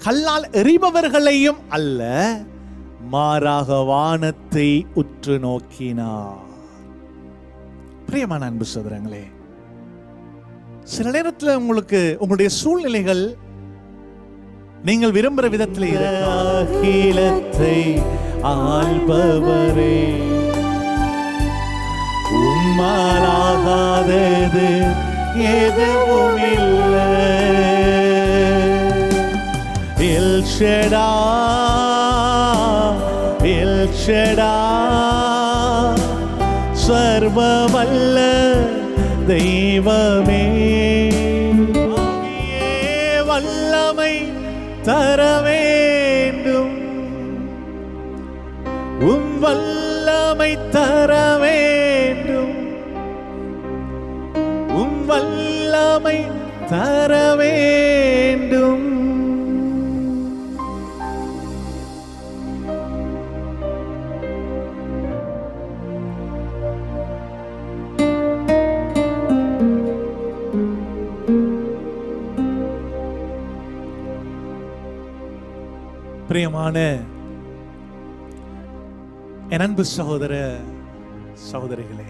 கல்லால் எறிபவர்களையும் அல்ல, மாறாக வானத்தை உற்று நோக்கினார். பிரியமான அன்பு சகோதரங்களே, சில நேரத்தில் உங்களுக்கு உங்களுடைய சூழ்நிலைகள் நீங்கள் விரும்புகிற விதத்தில் அகிலத்தை ஆள்பவரே, உம்மாலாகாதது எதுவும் இல்லை. எல் ஷடாய், எல் ஷடாய், சர்வ வல்ல தெய்வமே, வல்லமை தர வேண்டும், உம் வல்லமை தர வேண்டும், உம் வல்லமை தர வேண்டும். பிரியமான என் அன்பு சகோதர சகோதரிகளே,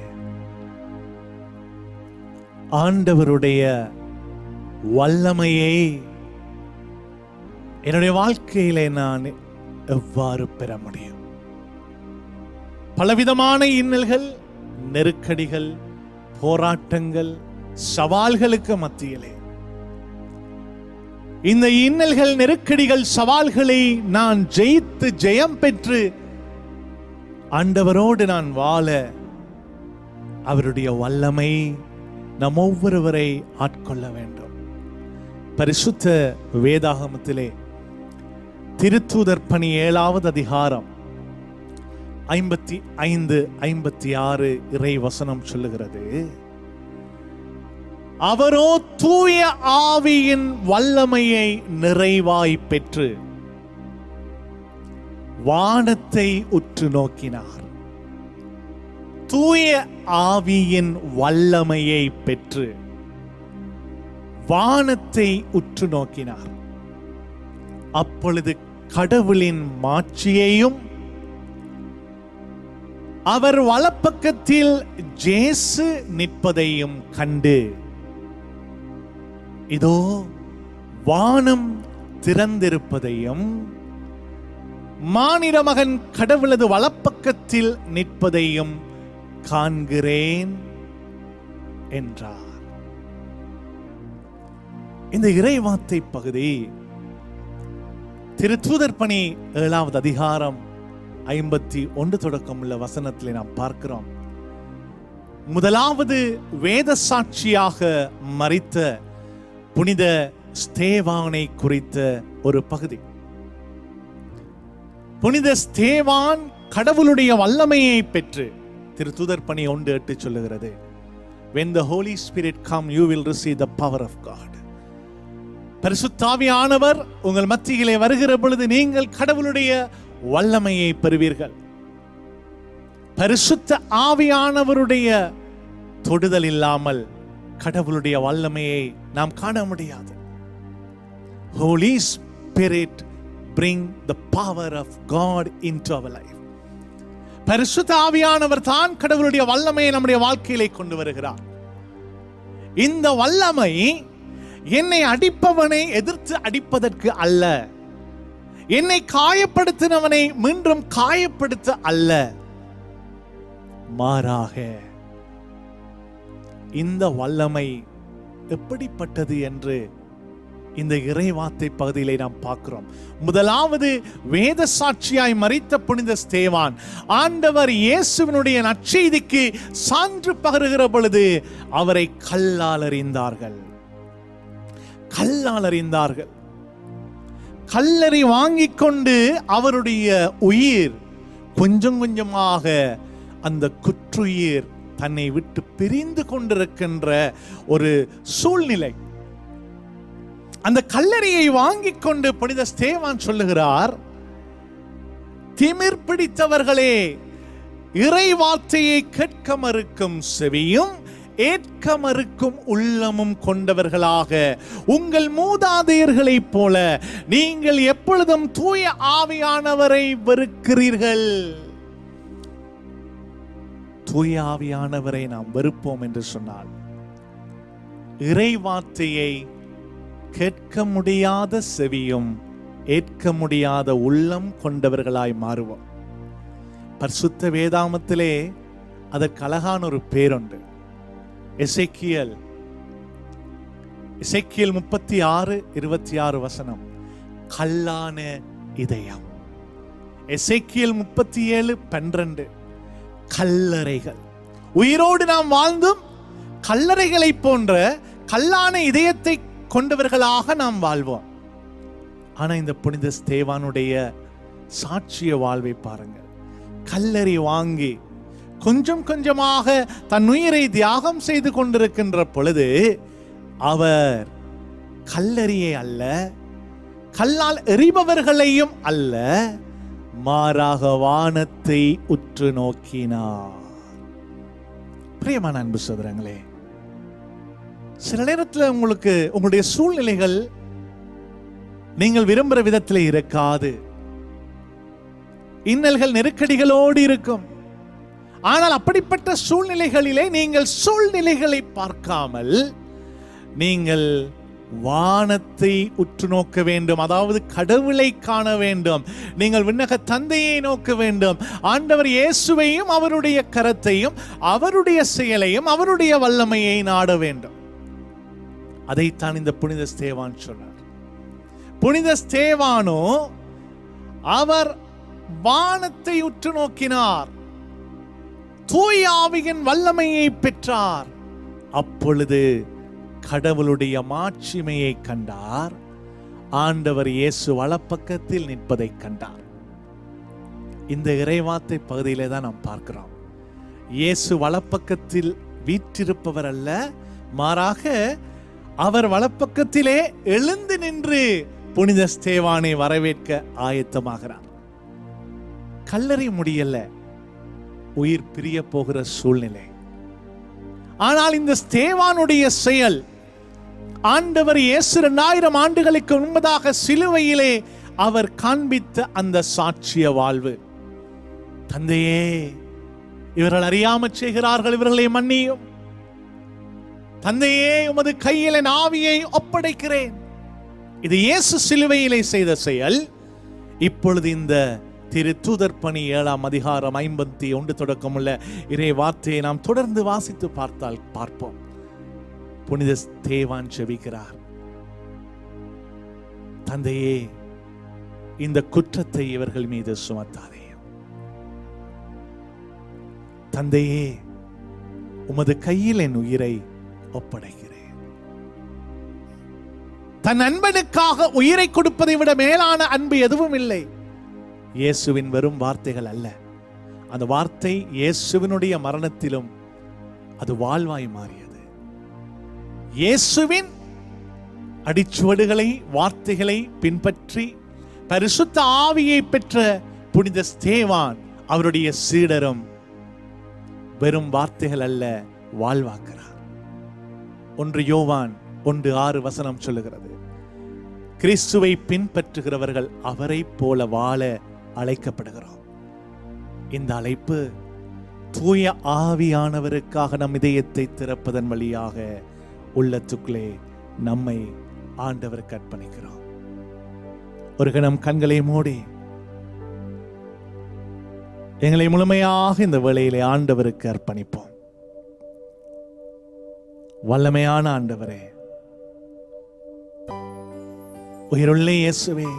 ஆண்டவருடைய வல்லமையை என்னுடைய வாழ்க்கையிலே நான் எவ்வாறு பெற முடியும்? பலவிதமான இன்னல்கள், நெருக்கடிகள், போராட்டங்கள், சவால்களுக்கு மத்தியிலே இந்த இன்னல்கள், நெருக்கடிகள், சவால்களை நான் ஜெயித்து ஜெயம் பெற்று ஆண்டவரோடு நான் வாழ அவருடைய வல்லமை நம் ஒவ்வொருவரை ஆட்கொள்ள வேண்டும். பரிசுத்த வேதாகமத்திலே திருத்தூதர் பணி 7வது அதிகாரம் 55, 56 இறை வசனம் சொல்லுகிறது, அவரோ தூய ஆவியின் வல்லமையை நிறைவாய் பெற்று வானத்தை உற்று நோக்கினார். தூய ஆவியின் வல்லமையை பெற்று வானத்தை உற்று நோக்கினார். அப்பொழுது கடவுளின் மாட்சியையும் அவர் வலப்பக்கத்தில் இயேசு நிற்பதையும் கண்டு, இதோ வானம் திறந்திருப்பதையும் மானிட மகன் கடவுளது வலப்பக்கத்தில் நிற்பதையும் காண்கிறேன் என்றார். இந்த இறைவார்த்தை பகுதி திருத்தூதர் பணி 7வது அதிகாரம் 51 தொடக்கம் உள்ள வசனத்திலே நாம் பார்க்கிறோம். முதலாவது வேத சாட்சியாக மரித்த புனித ஸ்தேவானை குறித்த ஒரு பகுதி. புனித ஸ்தேவான் கடவுளுடைய வல்லமையை பெற்று, திருத்தூதர் பணி 1:8 சொல்லுகிறது, when the holy spirit come you will receive the power of god. பரிசுத்த ஆவியானவர் உங்கள் மத்தியிலே வருகிற பொழுது நீங்கள் கடவுளுடைய வல்லமையை பெறுவீர்கள். பரிசுத்த ஆவியானவருடைய தொடுதல் இல்லாமல் கடவுளுடைய வல்லமையை நாம் காண முடியாது. Holy Spirit bring the power of God into our life. பரிசுத்த ஆவியானவர் தான் கடவுளுடைய வல்லமையை நம்முடைய வாழ்க்கையிலே கொண்டு வருகிறார். இந்த வல்லமை என்னை அடிப்பவனை எதிர்த்து அடிப்பதற்கு அல்ல, என்னை காயப்படுத்தினவனை மீண்டும் காயப்படுத்த அல்ல, மாறாக இந்த வல்லமை எப்படிப்பட்டது என்று இந்த இறைவார்த்தை பகுதியிலே நாம் பார்க்கிறோம். முதலாவது வேத சாட்சியாய் மரித்த புனித ஸ்தேவான் ஆண்டவர் இயேசுவினுடைய நற்செய்திக்கு சான்று பகருகிற பொழுது அவரை கல்லால் அறிந்தார்கள். கல்லறை வாங்கிக் கொண்டு அவருடைய உயிர் கொஞ்சம் கொஞ்சமாக அந்த குற்றுயிர் தன்னை விட்டு பிரிந்து கொண்டிருக்கின்ற ஒரு சூழ்நிலை. அந்த கல்லறையை வாங்கிக் கொண்டு புனித ஸ்தேவான் சொல்லுகிறார், திமிர் பிடித்தவர்களே, இறை வார்த்தையை கேட்க மறுக்கும் செவியும் ஏற்க மறுக்கும் உள்ளமும் கொண்டவர்களாக உங்கள் மூதாதையர்களைப் போல நீங்கள் எப்பொழுதும் தூய ஆவியானவரை வெறுக்கிறீர்கள். தூய ஆவியானவரை நாம் வெறுப்போம் என்று சொன்னால் இறை வார்த்தையை கேட்க முடியாத செவியும் ஏற்க முடியாத உள்ளம் கொண்டவர்களாய் மாறுவோம். பரிசுத்த வேதாமத்திலே அதற்கு அழகான ஒரு பேருண்டு. எசேக்கியேல் 36:26 வசனம், கல்லான இதயம். எசேக்கியேல் 37:12, கல்லறைகள். உயிரோடு நாம் வாழ்ந்தும் கல்லறைகளை போன்ற கல்லான இதயத்தை கொண்டவர்களாக நாம் வாழ்வோம். ஆனா இந்த புனித ஸ்தேவானுடைய சாட்சிய வாழ்வை பாருங்கள். கல்லறை வாங்கி கொஞ்சம் கொஞ்சமாக தன் உயிரை தியாகம் செய்து கொண்டிருக்கின்ற பொழுது அவர் கல்லறையை அல்ல, கல்லால் எறிபவர்களையும் அல்ல, மாறாக வானத்தை உற்று நோக்கினார். பிரியமான அன்பு சகோதரங்களே, சில நேரத்தில் உங்களுக்கு உங்களுடைய சூழ்நிலைகள் நீங்கள் விரும்புகிற விதத்தில் இருக்காது. இன்னல்கள் நெருக்கடிகளோடு இருக்கும். ஆனால் அப்படிப்பட்ட சூழ்நிலைகளிலே நீங்கள் சூழ்நிலைகளை பார்க்காமல் நீங்கள் வானத்தை உற்று நோக்க வேண்டும். அதாவது கடவுளை காண வேண்டும். நீங்கள் விண்ணக தந்தையை நோக்க வேண்டும். ஆண்டவர் இயேசுவையும் அவருடைய கரத்தையும் அவருடைய செயலையும் அவருடைய வல்லமையை நாட வேண்டும். அதைத்தான் இந்த புனித ஸ்தேவான் சொன்னார். புனித ஸ்தேவானோ அவர் வானத்தை உற்று நோக்கினார், தூய ஆவியின் வல்லமையை பெற்றார். அப்பொழுது கடவுளுடைய மாட்சிமையை கண்டார். ஆண்டவர் இயேசு வலப்பக்கத்தில் நிற்பதை கண்டார். இந்த இறைவார்த்தை பகுதியிலே தான் நாம் பார்க்கிறோம். இயேசு வலப்பக்கத்தில் வீற்றிருப்பவர் அல்ல, மாறாக அவர் வலப்பக்கத்திலே எழுந்து நின்று புனித ஸ்தேவானை வரவேற்க ஆயத்தமாகிறார். கல்லறை முடியல, உயிர் பிரிய போகிற சூழ்நிலை. ஆனால் இந்த ஸ்தேவானுடைய செயல் ஆண்டவர் இயேசு 2000 ஆண்டுகளுக்கு முன்பதாக சிலுவையிலே அவர் காண்பித்த அந்த சாட்சிய வாழ்வு. தந்தையே, இவர்கள் அறியாமல் செய்கிறார்கள், இவர்களை மன்னியும். தந்தையே, உமது கையில் என் ஆவியை ஒப்படைக்கிறேன். இது இயேசு சிலுவையிலே செய்த செயல். இப்பொழுது இந்த திரு தூதர் பணி 7ஆம் அதிகாரம் 51 தொடக்கமுள்ள இறை வார்த்தையை நாம் தொடர்ந்து வாசித்து பார்த்தால் பார்ப்போம். புனித ஸ்தேவான் ஜெபிக்கிறார். தந்தையே, இந்த குற்றத்தை இவர்கள் மீது சுமத்தாதே. தந்தையே, உமது கையில் என் உயிரை ஒப்படைக்கிறேன். தன் அன்பனுக்காக உயிரை கொடுப்பதை விட மேலான அன்பு எதுவும் இல்லை. இயேசுவின் வெறும் வார்த்தைகள் அல்ல, அந்த வார்த்தை இயேசுவினுடைய மரணத்திலும் அது வாழ்வாய் மாறியது. இயேசுவின் அடிச்சுவடுகளை, வார்த்தைகளை பின்பற்றி பரிசுத்த ஆவியை பெற்ற புனித ஸ்தேவான் அவருடைய சீடரும் வெறும் வார்த்தைகள் அல்ல, வாழ்வாக்குறார். 1 யோவான் 1:6 வசனம் சொல்லுகிறது, கிறிஸ்துவை பின்பற்றுகிறவர்கள் அவரை போல வாழ அழைக்கப்படுகிறோம். இந்த அழைப்பு தூய ஆவியானவருக்காக நம் இதயத்தை திறப்பதன் வழியாக உள்ளத்துக்குள்ளே நம்மை ஆண்டவருக்கு அர்ப்பணிக்கிறோம். ஒரு கணம் கண்களை மூடி எங்களை முழுமையாக இந்த வேளையிலே ஆண்டவருக்கு அர்ப்பணிப்போம். வல்லமையான ஆண்டவரே, உயிருள்ள இயேசுவே,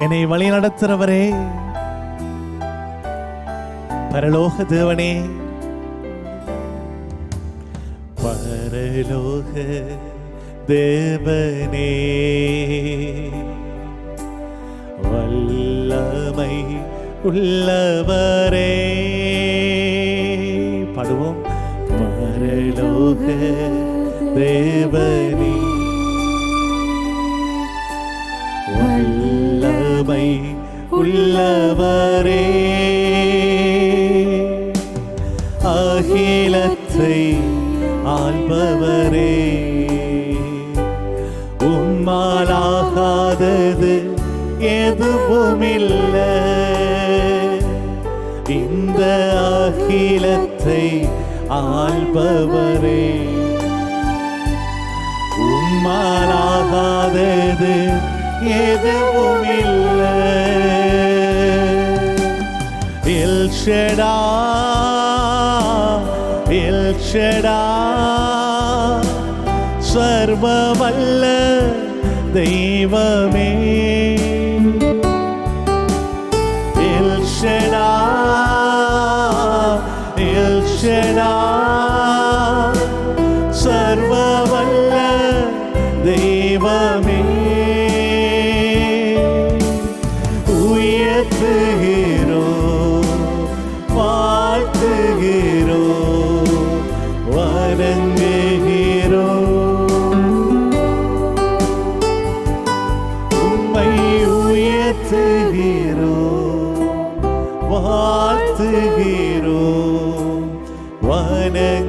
என்னை வழி நடத்துறவரே, பரலோக தேவனே, பரலோக தேவனே, வல்லமை உள்ளவரே, பாடுவோம். பரலோக தேவனே, வல்லமை உள்ளவரே, உம்மாலாகாதது எதுவுமில்லை. இந்த அகிலத்தை ஆள்பவரே, உம்மாலாகாதது எதுவுமில்லை. எல் ஷடாய், எல் ஷடாய், சர்வ வல்ல தெய்வமே. எல் ஷடாய், எல் ஷடாய், சர்வ வல்ல தெய்வமே. உயர்த்துகிறோம், வாழ்த்துகிறோம், வணங்குகிறோம். உம்மை உயர்த்துகிறோம், வாழ்த்துகிறோம், வணங்குகிறோம்.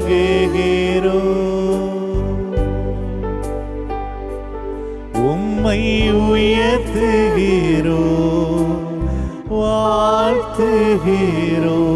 உம்மை உயர்த்துகிறோம், வாழ்த்துகிறோம்,